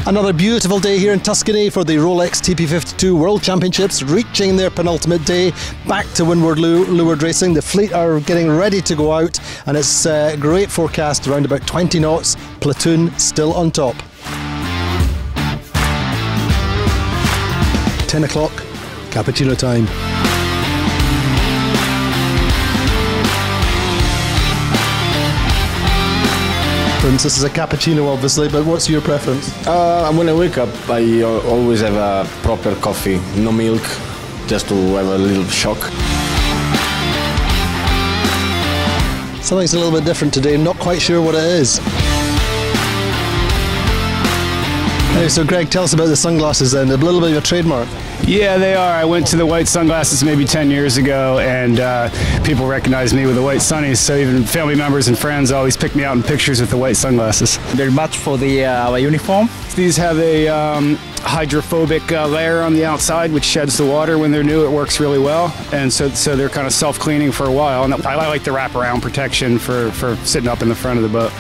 Another beautiful day here in Tuscany for the Rolex TP52 World Championships, reaching their penultimate day, back to windward leeward racing. The fleet are getting ready to go out, and it's a great forecast, around about 20 knots, Platoon still on top. 10 o'clock, cappuccino time. This is a cappuccino, obviously, but what's your preference? When I wake up, I always have a proper coffee, no milk, just to have a little shock. Something's a little bit different today, I'm not quite sure what it is. Hey, so Greg, tell us about the sunglasses then, a little bit of a trademark. Yeah, they are. I went to the white sunglasses maybe 10 years ago, and people recognize me with the white sunnies, so even family members and friends always pick me out in pictures with the white sunglasses. They're matched for the uniform. These have a hydrophobic layer on the outside which sheds the water when they're new. It works really well, and so they're kind of self-cleaning for a while, and I like the wraparound protection for sitting up in the front of the boat.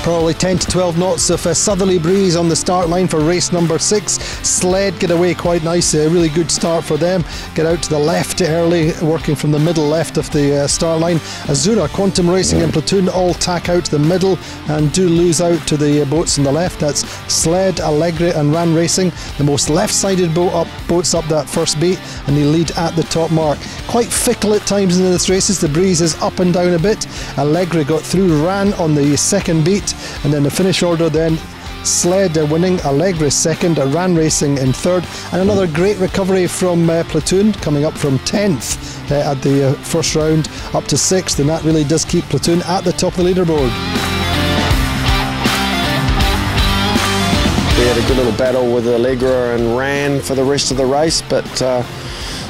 Probably 10 to 12 knots of a southerly breeze on the start line for race number 6. Sled get away quite nice, a really good start for them. Get out to the left early, working from the middle left of the start line. Azura, Quantum Racing and Platoon all tack out to the middle and do lose out to the boats on the left. That's Sled, Allegre and Ran Racing, the most left-sided boats up that first beat, and they lead at the top mark. Quite fickle at times in this races, the breeze is up and down a bit. Allegre got through Ran on the second beat, and then the finish order then Sled winning, Allegre second, Ran Racing in third, and another great recovery from Platoon, coming up from 10th at the first round up to 6th, and that really does keep Platoon at the top of the leaderboard. We had a good little battle with Allegre and Ran for the rest of the race, but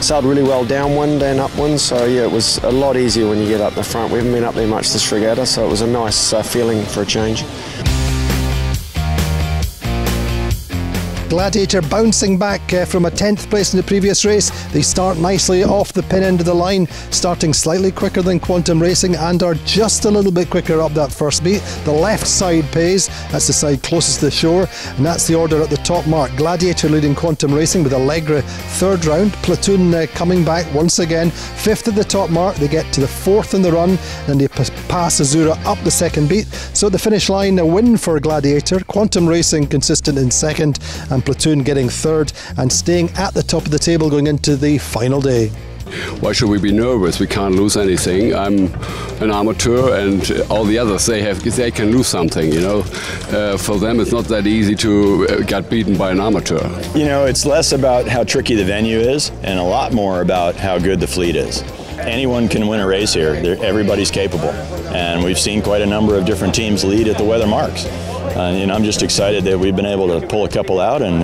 sailed really well downwind and upwind, so yeah, it was a lot easier when you get up the front. We haven't been up there much this regatta, so it was a nice feeling for a change. Gladiator bouncing back from a 10th place in the previous race. They start nicely off the pin end of the line, starting slightly quicker than Quantum Racing and are just a little bit quicker up that first beat. The left side pays, that's the side closest to the shore, and that's the order at the top mark. Gladiator leading Quantum Racing with Allegre third round. Platoon coming back once again, 5th at the top mark. They get to the 4th in the run, and they pass Azura up the second beat. So at the finish line, a win for Gladiator, Quantum Racing consistent in second, and Platoon getting third and staying at the top of the table going into the final day. Why should we be nervous? We can't lose anything. I'm an amateur, and all the others, they can lose something, you know. For them it's not that easy to get beaten by an amateur. You know, it's less about how tricky the venue is and a lot more about how good the fleet is. Anyone can win a race here. Everybody's capable, and we've seen quite a number of different teams lead at the weather marks. And I'm just excited that we've been able to pull a couple out, and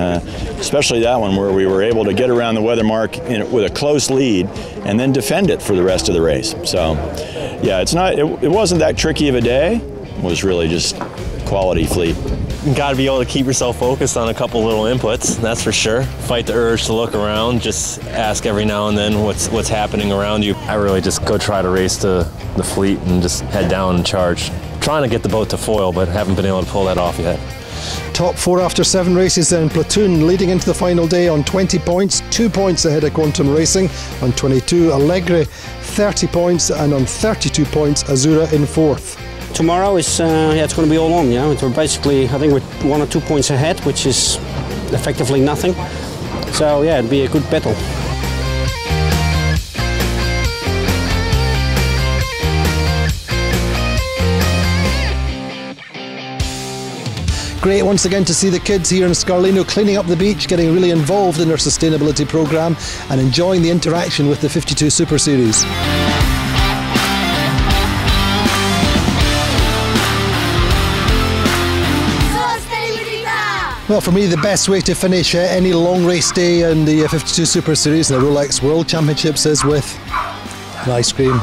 especially that one where we were able to get around the weather mark with a close lead and then defend it for the rest of the race. So yeah, it wasn't that tricky of a day. It was really just quality fleet. You got to be able to keep yourself focused on a couple little inputs, that's for sure. Fight the urge to look around, just ask every now and then what's happening around you. I really just go try to race to the fleet and just head down and charge. Trying to get the boat to foil, but haven't been able to pull that off yet. Top 4 after 7 races then. Platoon leading into the final day on 20 points, 2 points ahead of Quantum Racing on 22, Allegre 30 points, and on 32 points Azura in 4th. Tomorrow is it's going to be all on. Yeah, we're basically, I think we're 1 or 2 points ahead, which is effectively nothing. So yeah, it'd be a good battle. Great once again to see the kids here in Scarlino cleaning up the beach, getting really involved in their sustainability programme and enjoying the interaction with the 52 Super Series. Well, for me, the best way to finish any long race day in the 52 Super Series and the Rolex World Championships is with an ice cream.